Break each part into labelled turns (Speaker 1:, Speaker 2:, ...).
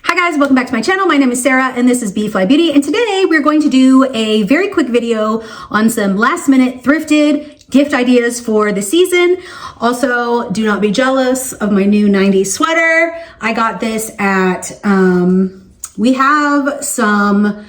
Speaker 1: Hi guys, welcome back to my channel. My name is Sarah and this is B.fleye Beauty, and today we're going to do a very quick video on some last minute thrifted gift ideas for the season. Also, do not be jealous of my new 90s sweater. I got this at, we have some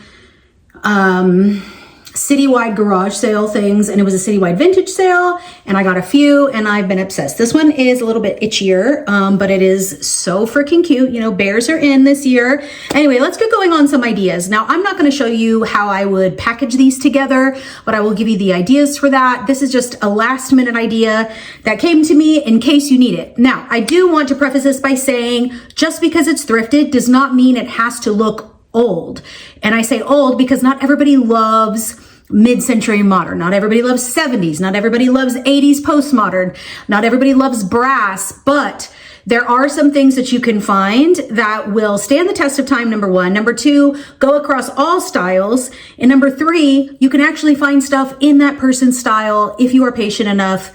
Speaker 1: citywide garage sale things, and it was a citywide vintage sale, and I got a few and I've been obsessed. This one is a little bit itchier, but it is so freaking cute. You know, bears are in this year. Anyway, let's get going on some ideas. Now, I'm not going to show you how I would package these together, but I will give you the ideas for that. This is just a last minute idea that came to me in case you need it. Now, I do want to preface this by saying just because it's thrifted does not mean it has to look old. And I say old because not everybody loves mid-century modern. Not everybody loves 70s. Not everybody loves 80s postmodern. Not everybody loves brass, but there are some things that you can find that will stand the test of time, number one. Number two, go across all styles. And number three, you can actually find stuff in that person's style if you are patient enough.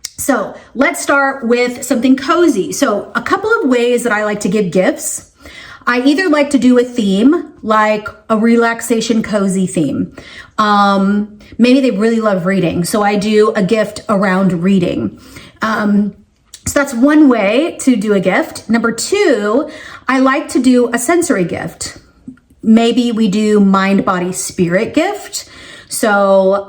Speaker 1: So let's start with something cozy. So a couple of ways that I like to give gifts. I either like to do a theme, like a relaxation cozy theme. Maybe they really love reading, so I do a gift around reading. So that's one way to do a gift. Number two, I like to do a sensory gift. Maybe we do mind, body, spirit gift. So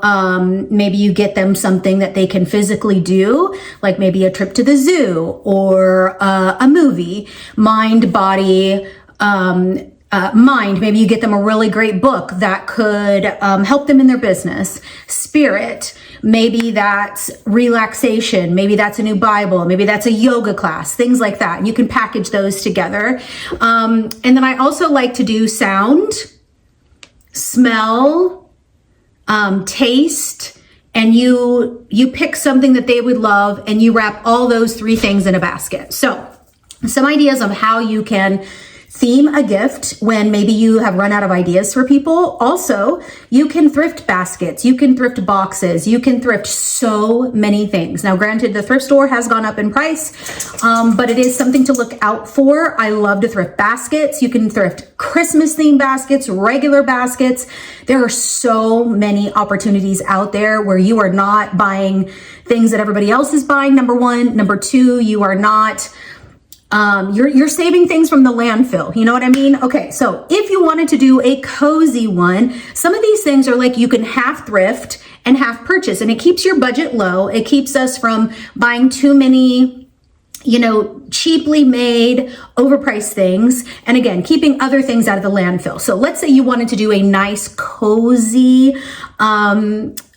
Speaker 1: maybe you get them something that they can physically do, like maybe a trip to the zoo or a movie. Mind, body, mind, maybe you get them a really great book that could help them in their business. Spirit, maybe that's relaxation, maybe that's a new Bible, maybe that's a yoga class, things like that. And you can package those together. And then I also like to do sound, smell, taste, and you pick something that they would love and you wrap all those three things in a basket. So some ideas of how you can theme a gift when maybe you have run out of ideas for people. Also, you can thrift baskets, you can thrift boxes, you can thrift so many things. Now, granted, the thrift store has gone up in price, but it is something to look out for. I love to thrift baskets. You can thrift Christmas themed baskets, regular baskets. There are so many opportunities out there where you are not buying things that everybody else is buying, number one. Number two, you are not you're saving things from the landfill. You know what I mean? Okay, so if you wanted to do a cozy one, some of these things are like you can half thrift and half purchase, and it keeps your budget low. It keeps us from buying too many, you know, cheaply made, overpriced things. And again, keeping other things out of the landfill. So let's say you wanted to do a nice, cozy,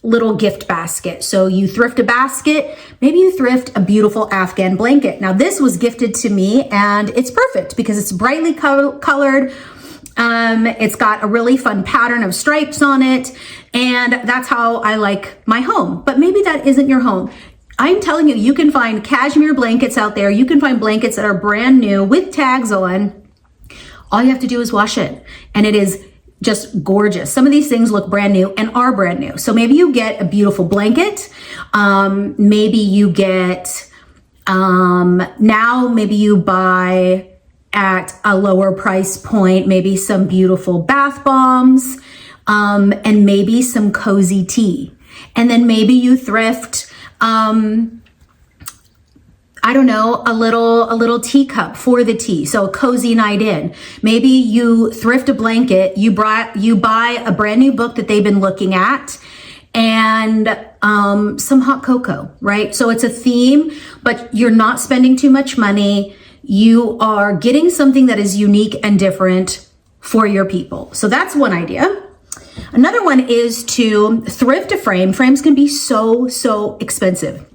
Speaker 1: little gift basket. So you thrift a basket, maybe you thrift a beautiful Afghan blanket. Now this was gifted to me and it's perfect because it's brightly colored. It's got a really fun pattern of stripes on it. And that's how I like my home. But maybe that isn't your home. I'm telling you, you can find cashmere blankets out there. You can find blankets that are brand new with tags on. All you have to do is wash it. And it is just gorgeous. Some of these things look brand new and are brand new. So maybe you get a beautiful blanket. Maybe you get, now maybe you buy at a lower price point, maybe some beautiful bath bombs, and maybe some cozy tea. And then maybe you thrift, I don't know, a little teacup for the tea. So a cozy night in. Maybe you thrift a blanket, you buy a brand new book that they've been looking at, and some hot cocoa, right? So it's a theme, but you're not spending too much money. You are getting something that is unique and different for your people. So that's one idea. Another one is to thrift a frame. Frames can be so expensive.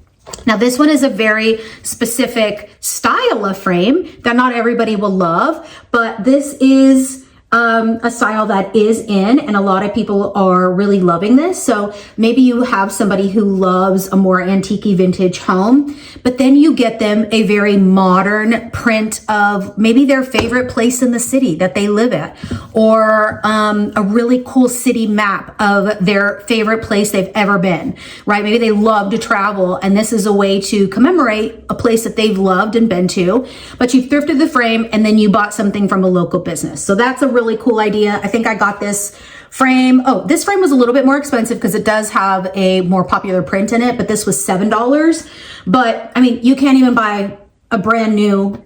Speaker 1: Now, this one is a very specific style of frame that not everybody will love, but this is a style that is in, and a lot of people are really loving this. So maybe you have somebody who loves a more antique vintage home, but then you get them a very modern print of maybe their favorite place in the city that they live at, or a really cool city map of their favorite place they've ever been, right? Maybe they love to travel, and this is a way to commemorate a place that they've loved and been to, but you've thrifted the frame and then you bought something from a local business. So that's a really cool idea. I think I got this frame. Oh, this frame was a little bit more expensive because it does have a more popular print in it, but this was $7. But I mean, you can't even buy a brand new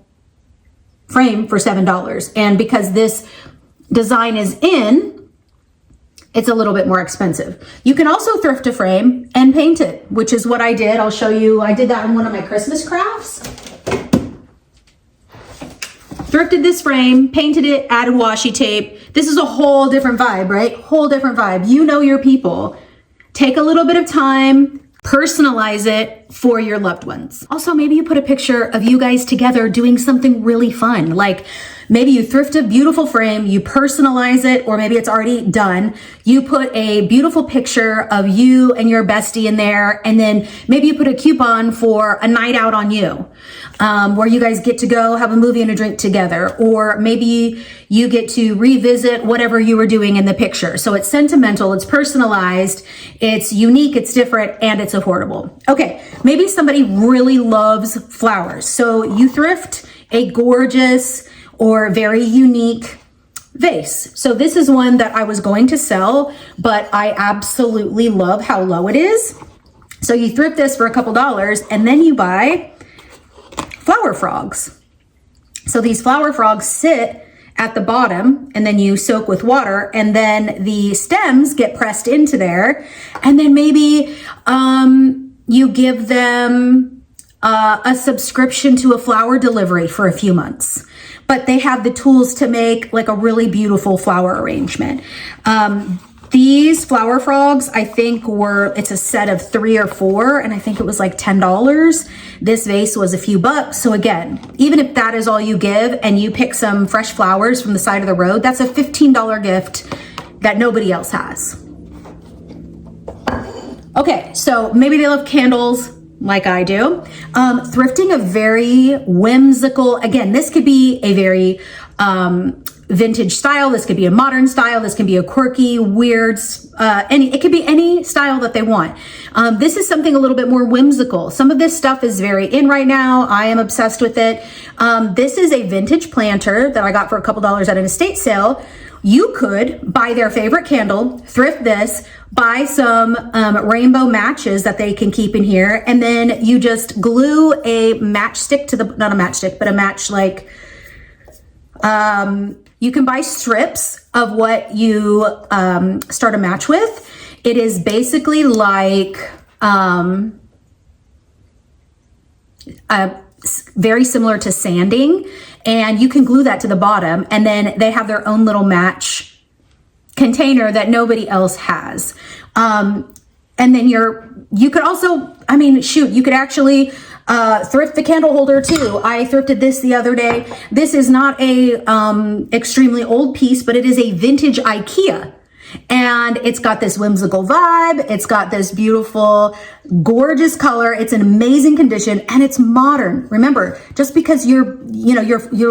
Speaker 1: frame for $7. And because this design is in, it's a little bit more expensive. You can also thrift a frame and paint it, which is what I did. I'll show you. I did that in one of my Christmas crafts. Thrifted this frame, painted it, added washi tape. This is a whole different vibe, right? Whole different vibe. You know your people. Take a little bit of time, personalize it for your loved ones. Also, maybe you put a picture of you guys together doing something really fun. Like maybe you thrift a beautiful frame, you personalize it, or maybe it's already done. You put a beautiful picture of you and your bestie in there, and then maybe you put a coupon for a night out on you, where you guys get to go have a movie and a drink together, or maybe you get to revisit whatever you were doing in the picture. So it's sentimental, it's personalized, it's unique, it's different, and it's affordable. Okay, maybe somebody really loves flowers. So you thrift a gorgeous or very unique vase. So this is one that I was going to sell, but I absolutely love how low it is. So you thrift this for a couple dollars, and then you buy flower frogs. So these flower frogs sit at the bottom, and then you soak with water, and then the stems get pressed into there, and then maybe you give them a subscription to a flower delivery for a few months. But they have the tools to make like a really beautiful flower arrangement. These flower frogs, I think it's a set of 3 or 4, and I think it was like $10. This vase was a few bucks. So again, even if that is all you give and you pick some fresh flowers from the side of the road, that's a $15 gift that nobody else has. Okay, so maybe they love candles like I do. Thrifting a very whimsical, again, this could be a very vintage style, this could be a modern style, this can be a quirky, weird, it could be any style that they want. This is something a little bit more whimsical. Some of this stuff is very in right now. I am obsessed with it. This is a vintage planter that I got for a couple dollars at an estate sale. You could buy their favorite candle, thrift this, buy some rainbow matches that they can keep in here, and then you just glue a matchstick to the, not a matchstick, but a match like, you can buy strips of what you start a match with. It is basically like very similar to sanding, and you can glue that to the bottom, and then they have their own little match container that nobody else has. And then you could also, I mean, shoot, you could actually thrift the candle holder too. I thrifted this the other day. This is not a extremely old piece, but it is a vintage IKEA. And it's got this whimsical vibe. It's got this beautiful, gorgeous color. It's in amazing condition, and it's modern. Remember, just because your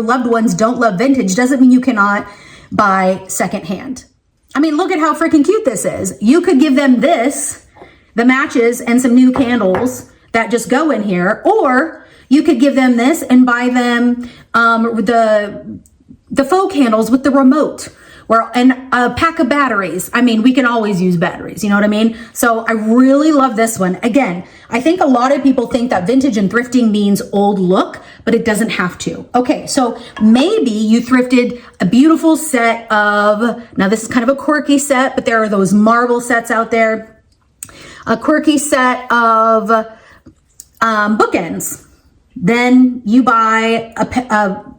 Speaker 1: loved ones don't love vintage doesn't mean you cannot buy secondhand. I mean, look at how freaking cute this is. You could give them this, the matches, and some new candles that just go in here, or you could give them this and buy them the faux candles with the remote, and a pack of batteries. I mean, we can always use batteries, you know what I mean? So I really love this one. Again, I think a lot of people think that vintage and thrifting means old look, but it doesn't have to. Okay, so maybe you thrifted a beautiful set of, now this is kind of a quirky set, but there are those marble sets out there. A quirky set of bookends. Then you buy a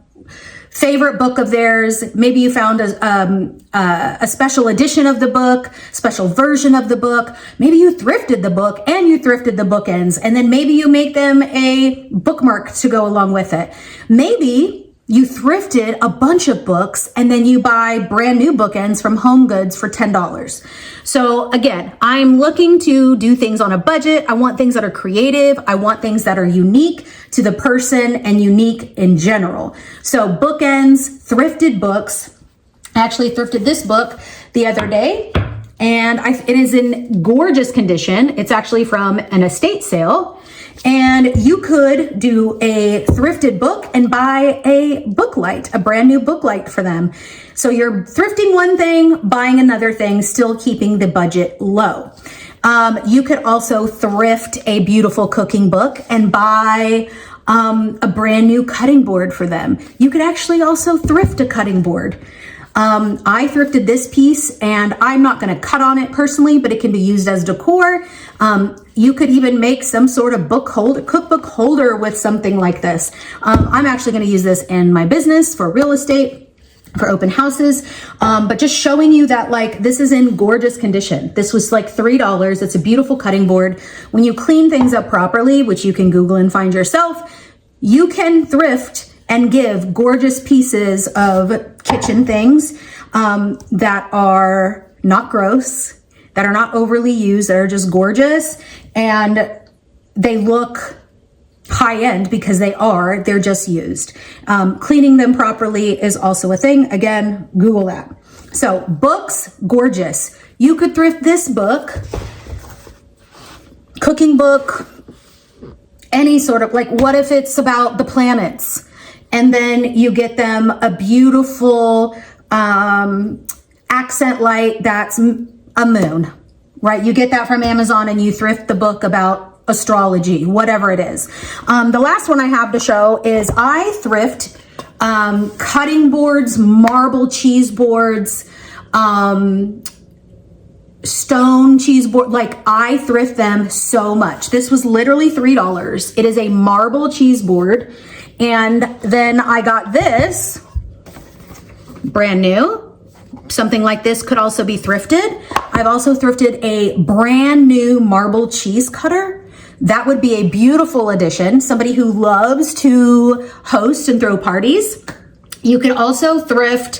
Speaker 1: favorite book of theirs. Maybe you found a special edition of the book, special version of the book. Maybe you thrifted the book and you thrifted the bookends, and then maybe you make them a bookmark to go along with it. Maybe you thrifted a bunch of books and then you buy brand new bookends from Home Goods for $10. So again, I'm looking to do things on a budget. I want things that are creative. I want things that are unique to the person and unique in general. So bookends, thrifted books. I actually thrifted this book the other day, and it is in gorgeous condition. It's actually from an estate sale. And you could do a thrifted book and buy a book light, a brand new book light for them. So you're thrifting one thing, buying another thing, still keeping the budget low. You could also thrift a beautiful cooking book and buy a brand new cutting board for them. You could actually also thrift a cutting board. I thrifted this piece, and I'm not going to cut on it personally, but it can be used as decor. You could even make some sort of cookbook holder with something like this. I'm actually going to use this in my business for real estate, for open houses, but just showing you that like this is in gorgeous condition. This was like $3. It's a beautiful cutting board. When you clean things up properly, which you can Google and find yourself, you can thrift and give gorgeous pieces of kitchen things that are not gross, that are not overly used, that are just gorgeous, and they look high-end because they're just used. Cleaning them properly is also a thing. Again, Google that. So books, gorgeous. You could thrift this book, cooking book, any sort of, like, what if it's about the planets? And then you get them a beautiful accent light that's a moon, right? You get that from Amazon and you thrift the book about astrology, whatever it is. The last one I have to show is I thrift cutting boards, marble cheese boards, stone cheese board. Like, I thrift them so much. This was literally $3. It is a marble cheese board. And then I got this brand new. Something like this could also be thrifted. I've also thrifted a brand new marble cheese cutter. That would be a beautiful addition. Somebody who loves to host and throw parties. You can also thrift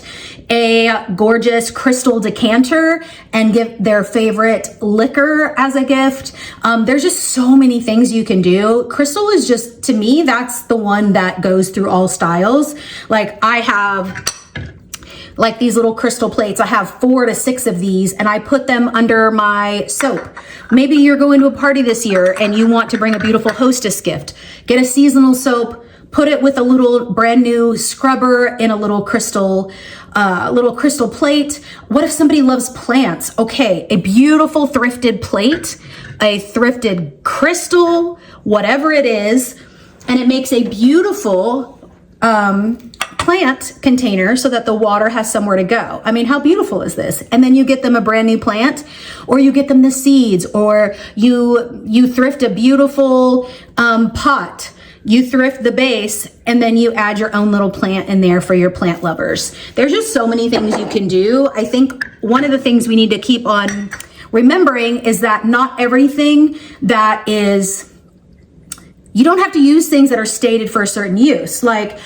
Speaker 1: a gorgeous crystal decanter and give their favorite liquor as a gift. There's just so many things you can do. Crystal is just, to me, that's the one that goes through all styles. Like, I have like these little crystal plates. I have 4 to 6 of these, and I put them under my soap. Maybe you're going to a party this year and you want to bring a beautiful hostess gift. Get a seasonal soap, put it with a little brand new scrubber in a little crystal plate. What if somebody loves plants? Okay, a beautiful thrifted plate, a thrifted crystal, whatever it is, and it makes a beautiful plant container so that the water has somewhere to go. I mean, how beautiful is this? And then you get them a brand new plant, or you get them the seeds, or you thrift a beautiful pot. You thrift the base, and then you add your own little plant in there for your plant lovers. There's just so many things you can do. I think one of the things we need to keep on remembering is that not everything that is, you don't have to use things that are stated for a certain use, like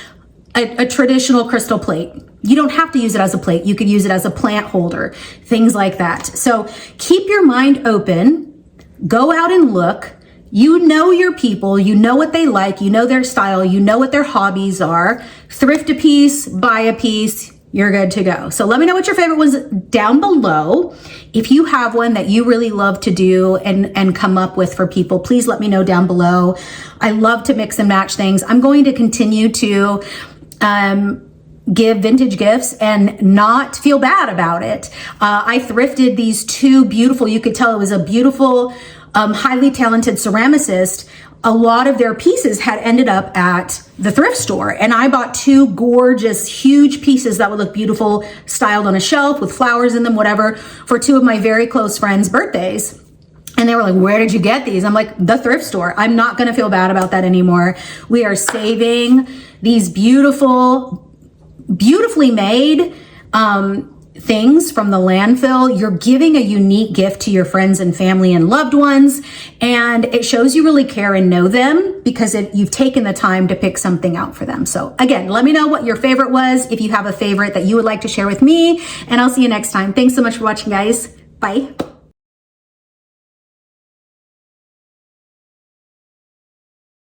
Speaker 1: a traditional crystal plate. You don't have to use it as a plate. You could use it as a plant holder, things like that. So keep your mind open, go out and look. You know your people, you know what they like, you know their style, you know what their hobbies are. Thrift a piece, buy a piece, you're good to go. So let me know what your favorite was down below. If you have one that you really love to do and come up with for people, please let me know down below. I love to mix and match things. I'm going to continue to give vintage gifts and not feel bad about it. I thrifted these 2 beautiful, you could tell it was a beautiful, highly talented ceramicist. A lot of their pieces had ended up at the thrift store, and I bought 2 gorgeous, huge pieces that would look beautiful, styled on a shelf with flowers in them, whatever, for 2 of my very close friends' birthdays. And they were like, where did you get these? I'm like, the thrift store. I'm not going to feel bad about that anymore. We are saving these beautifully made, things from the landfill, you're giving a unique gift to your friends and family and loved ones. And it shows you really care and know them because you've taken the time to pick something out for them. So again, let me know what your favorite was, if you have a favorite that you would like to share with me, and I'll see you next time. Thanks so much for watching, guys. Bye.